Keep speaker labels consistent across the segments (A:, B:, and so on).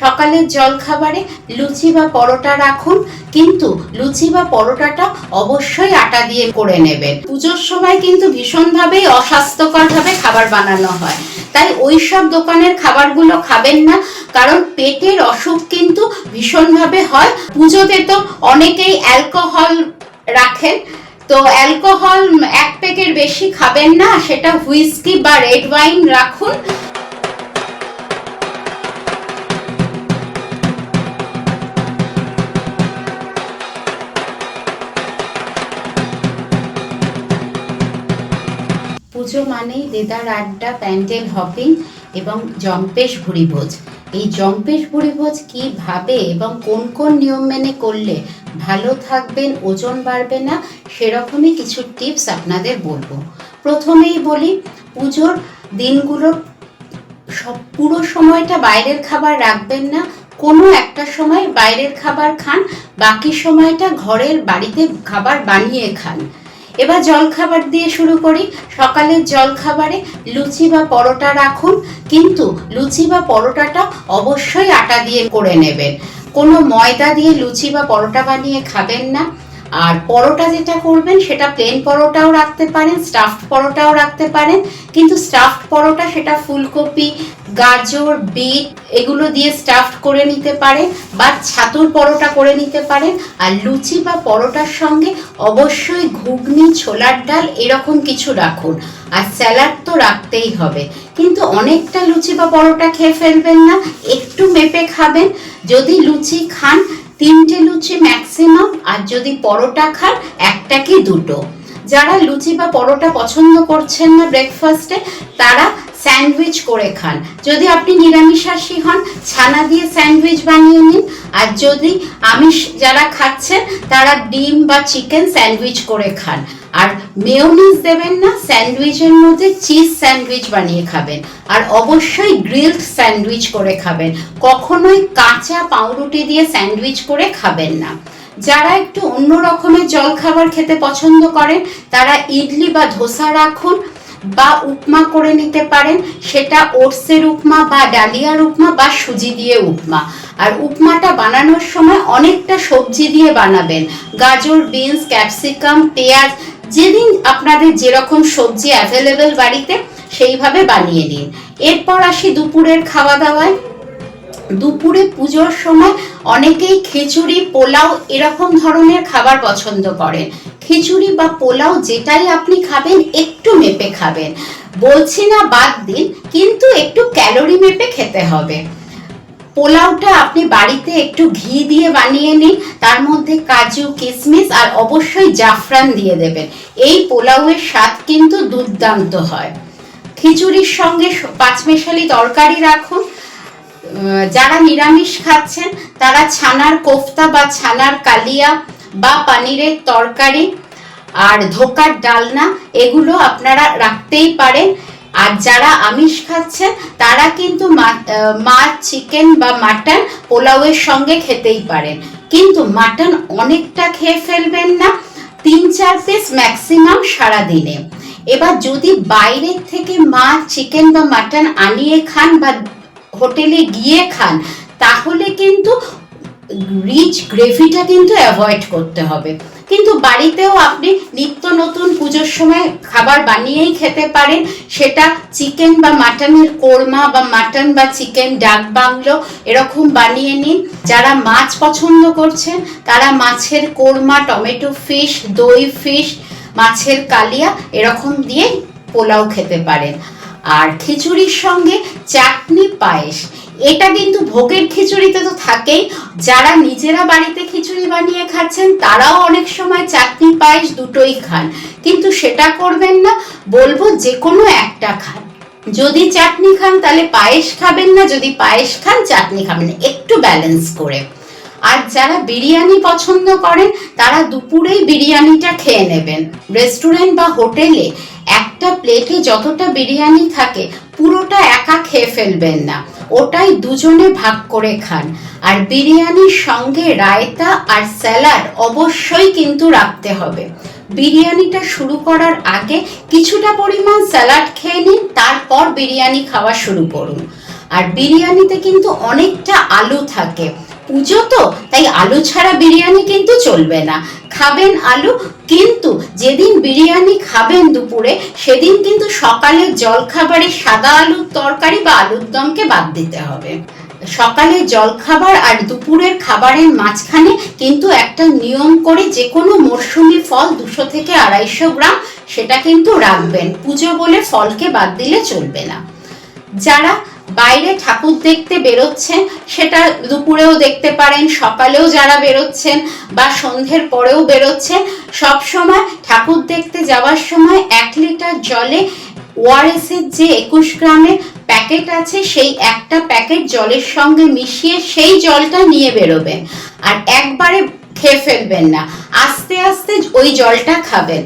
A: সকালের জলখাবারে লুচি বা পরোটা রাখুন, কিন্তু লুচি বা পরোটাটা অবশ্যই আটা দিয়ে করে নেবেন। পুজোর সময় কিন্তু ভীষণভাবেই অস্বাস্থ্যকরভাবে খাবার বানানো হয়, তাই ওই সব দোকানের খাবারগুলো খাবেন না, কারণ পেটের অসুখ কিন্তু ভীষণভাবে হয়। পুজোতে তো অনেকেই অ্যালকোহল রাখেন, তো অ্যালকোহল 1 প্যাকের বেশি খাবেন না, সেটা হুইস্কি বা রেড ওয়াইন রাখুন। পুজো মানেই দেদার আড্ডা, প্যান্ডেল হপিং এবং জম্পেশ ভুরিভোজ। এই জম্পেশ ভুরিভোজ কীভাবে এবং কোন কোন নিয়ম মেনে করলে ভালো থাকবেন, ওজন বাড়বে না, সেরকমই কিছু টিপস আপনাদের বলবো। প্রথমেই বলি, পুজোর দিনগুলোর পুরো সময়টা বাইরের খাবার রাখবেন না। কোনো একটা সময় বাইরের খাবার খান, বাকি সময়টা ঘরের বাড়িতে খাবার বানিয়ে খান। এবার জলখাবার দিয়ে শুরু করি। সকালের জলখাবারে লুচি বা পরোটা রাখুন, কিন্তু লুচি বা পরোটাটা অবশ্যই আটা দিয়ে করে নেবেন। কোনো ময়দা দিয়ে লুচি বা পরোটা বানিয়ে খাবেন না। আর পরোটা যেটা করবেন সেটা প্লেন পরোটাও রাখতে পারেন, স্টাফড পরোটাও রাখতে পারেন, কিন্তু স্টাফড পরোটা সেটা ফুলকপি, গাজর, বিট এগুলো দিয়ে স্টাফড করে নিতে পারেন, বা ছাতুর পরোটা করে নিতে পারেন। আর লুচি বা পরোটার সঙ্গে অবশ্যই ঘুগনি, ছোলার ডাল এরকম কিছু রাখুন। আর স্যালাড তো রাখতেই হবে, কিন্তু অনেকটা লুচি বা পরোটা খেয়ে ফেলবেন না, একটু মেপে খাবেন। যদি লুচি খান 3টে লুচি ম্যাক্সিমাম, আর যদি পরোটা খান 1টা কি 2টো। যারা লুচি বা পরোটা পছন্দ করছেন না ব্রেকফাস্টে, তারা স্যান্ডউইচ করে খান। যদি আপনি নিরামিষাশী হন, ছানা দিয়ে স্যান্ডউইচ বানিয়ে নিন। আর যদি আমিষ যারা খাচ্ছেন, তারা ডিম বা চিকেন স্যান্ডউইচ করে খান। আর মেয়োনিজ দেবেন না, স্যান্ডউইচের মধ্যে চিজ স্যান্ডউইচ বানিয়ে খাবেন। আর অবশ্যই গ্রিলড স্যান্ডউইচ করে খাবেন, কখনোই কাঁচা পাউরুটি দিয়ে স্যান্ডউইচ করে খাবেন না। যারা একটু অন্য রকমের জলখাবার খেতে পছন্দ করেন, তারা ইডলি বা ধোসা রাখুন, বা উপমা করে নিতে পারেন। সেটা ওটসের উপমা বা ডালিয়ার উপমা বা সুজি দিয়ে উপমা। আর উপমাটা বানানোর সময় অনেকটা সবজি দিয়ে বানাবেন, গাজর, বিনস, ক্যাপসিকাম, পেঁয়াজ, যেদিন আপনাদের যেরকম সবজি অ্যাভেলেবেল বাড়িতে সেইভাবে বানিয়ে নিন। এরপর আসি দুপুরের খাওয়া দাওয়ায়। দুপুরে পুজোর সময় অনেকেই খিচুড়ি, পোলাও এরকম ধরনের খাবার পছন্দ করেন। খিচুড়ি বা পোলাও যেটাই আপনি খাবেন একটু মেপে খাবেন। বলছি না বাদ দিন, কিন্তু একটু ক্যালোরি মেপে খেতে হবে। পোলাওটা আপনি বাড়িতে একটু ঘি দিয়ে বানিয়ে নিন, তার মধ্যে কাজু, কিশমিশ আর অবশ্যই জাফরান দিয়ে দেবেন। এই পোলাওয়ের স্বাদ কিন্তু দুর্দান্ত হয়। খিচুড়ির সঙ্গে 5 মেশালি তরকারি রাখুন। যারা নিরামিষ খাচ্ছেন, তারা ছানার কোফতা বা ছানার কালিয়া বা পানিরের তরকারি আর ধোকার ডালনা এগুলো আপনারা রাখতেই পারেন। আর যারা আমিষ খাচ্ছেন, তারা কিন্তু মাছ, চিকেন বা মাটন পোলাওয়ের সঙ্গে খেতেই পারেন, কিন্তু মাটন অনেকটা খেয়ে ফেলবেন না, 3-4 পিস ম্যাক্সিমাম সারাদিনে। এবার যদি বাইরের থেকে মাছ, চিকেন বা মাটন আনিয়ে খান বা হোটেলে গিয়ে খান, তাহলে কিন্তু রিচ গ্রেভিটা কিন্তু অ্যাভয়েড করতে হবে। কিন্তু বাড়িতেও আপনি নিত্য নতুন পুজোর সময় খাবার বানিয়েই খেতে পারেন। সেটা চিকেন বা মাটনের কোরমা বা মাটন বা চিকেন ডাক বাংলো এরকম বানিয়ে নিন। যারা মাছ পছন্দ করছেন, তারা মাছের কোরমা, টমেটো ফিশ, দই ফিশ, মাছের কালিয়া এরকম দিয়ে পোলাও খেতে পারেন। আর খিচুড়ির সঙ্গে চাটনি, পায়েস, এটা কিন্তু ভোগের খিচুড়িতে তো থাকেই। যারা নিজেরা বাড়িতে খিচুড়ি বানিয়ে খাচ্ছেন, তারাও অনেক সময় চাটনি, পায়েস দুটোই খান, কিন্তু সেটা করবেন না। বলবো যে কোনো একটা খান। যদি চাটনি খান তাহলে পায়েস খাবেন না, যদি পায়েস খান চাটনি খাবেন, একটু ব্যালেন্স করে। আর যারা বিরিয়ানি পছন্দ করেন, তারা দুপুরেই বিরিয়ানিটা খেয়ে নেবেন। রেস্টুরেন্ট বা হোটেলে একটা প্লেটে যতটা বিরিয়ানি থাকে, পুরোটা একা খেয়ে ফেলবেন না, ওটাই দুজনে ভাগ করে খান। আর বিরিয়ানির সঙ্গে রায়তা আর স্যালাড অবশ্যই কিন্তু রাখতে হবে। বিরিয়ানিটা শুরু করার আগে কিছুটা পরিমাণ স্যালাড খেয়ে নিন, তারপর বিরিয়ানি খাওয়া শুরু করুন। আর বিরিয়ানিতে কিন্তু অনেকটা আলু থাকে, পুজো তো তাই আলু ছাড়া বিরিয়ানি কিন্তু চলবে না। খাবেন আলু, কিন্তু যেদিন বিরিয়ানি খাবেন দুপুরে সেদিন কিন্তু সকালের জলখাবারে সাদা আলুর তরকারি বা আলুর দমকে বাদ দিতে হবে। সকালের জলখাবার আর দুপুরের খাবারের মাঝখানে কিন্তু একটা নিয়ম করে যে কোনো মরশুমি ফল 200 থেকে 250 গ্রাম সেটা কিন্তু রাখবেন। পুজো বলে ফলকে বাদ দিলে চলবে না। যারা বাইরে ঠাকুর দেখতে বেরোচ্ছেন সেটা দুপুরেও দেখতে পারেন, সকালেও যারা বেরোচ্ছেন বা সন্ধ্যের পরেও বেরোচ্ছেন, সব সময় ঠাকুর দেখতে যাওয়ার সময় 1 লিটার জলে ওআরএস এর যে 21 গ্রামের প্যাকেট আছে সেই একটা প্যাকেট জলের সঙ্গে মিশিয়ে সেই জলটা নিয়ে বেরোবেন। আর একবারে খেয়ে ফেলবেন না, আস্তে আস্তে ওই জলটা খাবেন।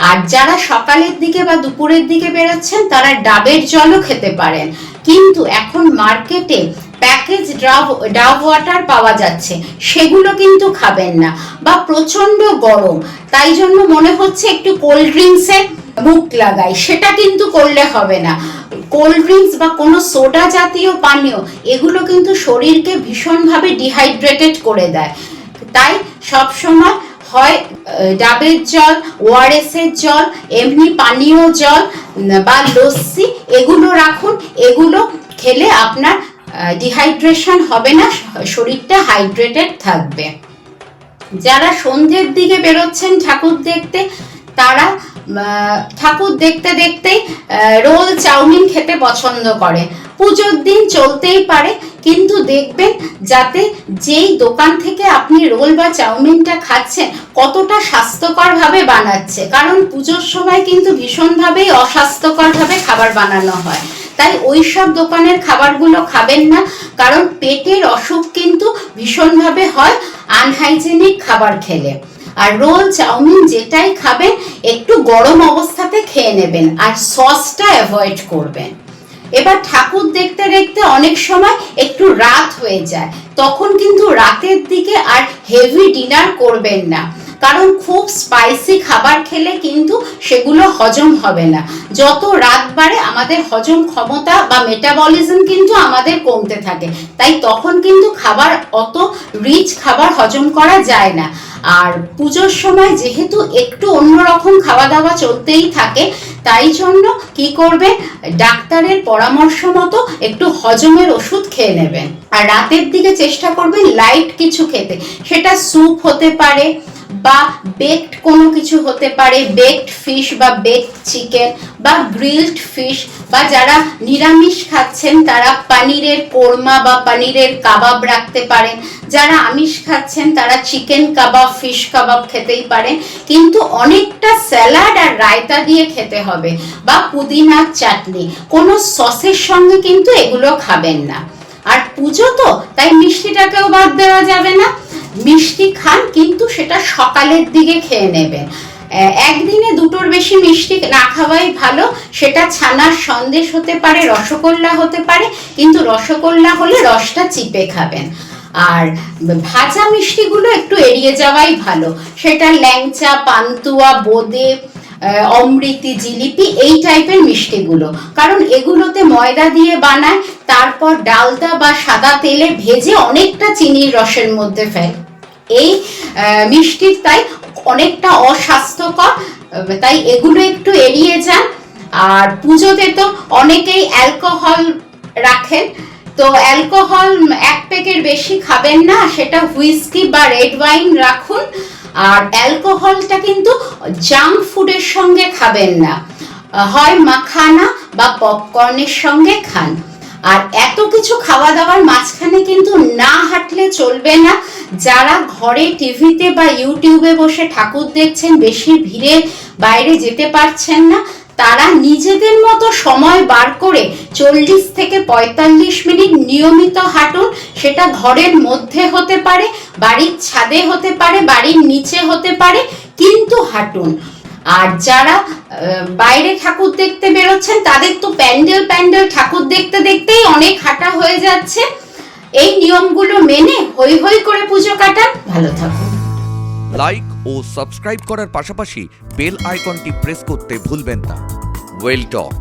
A: আর যারা সকালের দিকে বা দুপুরের দিকে বেরোচ্ছেন তারা ডাবের জলও খেতে পারেন, কিন্তু এখন মার্কেটে প্যাকেজ ডাব ওয়াটার পাওয়া যাচ্ছে, সেগুলো কিন্তু খাবেন না। বা প্রচন্ড গরম, তাই জন্য মনে হচ্ছে একটু কোল্ড ড্রিঙ্কসে মুখ লাগাই, সেটা কিন্তু করলে হবে না। কোল্ড ড্রিঙ্কস বা কোনো সোডা জাতীয় পানীয় এগুলো কিন্তু শরীরকে ভীষণভাবে ডিহাইড্রেটেড করে দেয়। তাই সব সময় হয় ডাবের জল, ওআরএস এর জল, এমনি পানীয় জল বা লস্যি এগুলো রাখুন। এগুলো খেলে আপনার ডিহাইড্রেশন হবে না, শরীরটা হাইড্রেটেড থাকবে। যারা সন্ধ্যের দিকে বেরোচ্ছেন ঠাকুর দেখতে, তারা ঠাকুর দেখতে দেখতেই রোল চাউমিন খেতে পছন্দ করে। পুজোর দিন চলতেই পারে, কিন্তু দেখবেন যাতে যেই দোকান থেকে আপনি রোল বা চাউমিনটা খাচ্ছেন কতটা স্বাস্থ্যকরভাবে বানাচ্ছে, কারণ পুজোর সময় কিন্তু ভীষণভাবেই অস্বাস্থ্যকরভাবে খাবার বানানো হয়। তাই ওই সব দোকানের খাবারগুলো খাবেন না, কারণ পেটের অসুখ কিন্তু ভীষণভাবে হয় আনহাইজেনিক খাবার খেলে। আর রোল চাউমিন যেটাই খাবেন একটু গরম অবস্থাতে খেয়ে নেবেন, আর সসটা অ্যাভয়েড করবেন। এবার ঠাকুর দেখতে দেখতে অনেক সময় একটু রাত হয়ে যায়, তখন কিন্তু রাতের দিকে আর হেভি ডিনার করবেন না, কারণ খুব স্পাইসি খাবার খেলে কিন্তু সেগুলো হজম হবে না। যত রাত বাড়ে আমাদের হজম ক্ষমতা বা মেটাবলিজম কিন্তু আমাদের কমতে থাকে, তাই তখন কিন্তু খাবার অত রিচ খাবার হজম করা যায় না। আর পুজোর সময় যেহেতু একটু অন্যরকম খাওয়া দাওয়া চলতেই থাকে, তাই জন্য কি করবে, ডাক্তারের পরামর্শ মতো একটু হজমের ওষুধ খেয়ে নেবেন। আর রাতের দিকে চেষ্টা করবেন লাইট কিছু খেতে, সেটা স্যুপ হতে পারে বা বেকড কোনো কিছু হতে পারে, বেকড ফিশ বা বেকড চিকেন বা গ্রিলড ফিশ, বা যারা নিরামিষ খাচ্ছেন তারা পনিরের কোরমা বা পনিরের কাবাব রাখতে পারেন। যারা আমিষ খাচ্ছেন তারা চিকেন কাবাব, ফিশ কাবাব খেতেই পারেন, কিন্তু অনেকটা স্যালাড আর রায়তা দিয়ে খেতে হবে বা পুদিনার চাটনি, কোনো সসের সঙ্গে কিন্তু এগুলো খাবেন না। আর পুজো তো তাই মিষ্টিটাকেও বাদ দেওয়া যাবে না। মিষ্টি খান, কিন্তু সেটা সকালের দিকে খেয়ে নেবেন। একদিনে 2টোর বেশি মিষ্টি না খাওয়াই ভালো। সেটা ছানার সন্দেশ হতে পারে, রসগোল্লা হতে পারে, কিন্তু রসগোল্লা হলে রসটা চিপে খাবেন। আর ভাজা মিষ্টিগুলো একটু এড়িয়ে যাওয়াই ভালো, সেটা ল্যাংচা, পান্তুয়া, বোঁদে, অমৃতি, জিলিপি এই টাইপের মিষ্টিগুলো, কারণ এগুলোতে ময়দা দিয়ে বানায়, তারপর ডালদা বা সাদা তেলে ভেজে অনেকটা চিনির রসের মধ্যে ফেলে। এই মিষ্টি তাই অনেকটা অস্বাস্থ্যকর, তাই এগুলো একটু এড়িয়ে যান। আর পুজোতে তো অনেকেই অ্যালকোহল রাখেন, তো অ্যালকোহল 1 প্যাকের বেশি খাবেন না, সেটা হুইস্কি বা রেড ওয়াইন রাখুন। আর অ্যালকোহলটা কিন্তু জাঙ্ক ফুডের সঙ্গে খাবেন না, হয় মাখানা বা পপকর্নের সঙ্গে খান। আর এত কিছু খাওয়া দাওয়ার মাঝখানে কিন্তু না হাঁটলে চলবে না। যারা ঘরে টিভিতে বা ইউটিউবে বসে ঠাকুর দেখছেন, বেশি ভিড়ে বাইরে যেতে পারছেন না, তারা নিজেদের মতো সময় বার করে 40 থেকে 45 মিনিট নিয়মিত হাঁটুন। সেটা ঘরের মধ্যে হতে পারে, বাড়ির ছাদে হতে পারে, বাড়ির নিচে হতে পারে, কিন্তু হাঁটুন। আর যারা বাইরে ঠাকুর দেখতে বেরোচ্ছেন তাদের তো প্যান্ডেল ঠাকুর দেখতে দেখতেই অনেক হাঁটা হয়ে যাচ্ছে। এই নিয়মগুলো মেনে হই হই করে পুজো কাটান। ভালো থাকুন।
B: লাইক ও সাবস্ক্রাইব করার পাশাপাশি বেল আইকনটি প্রেস করতে ভুলবেন না। ওয়েল টক।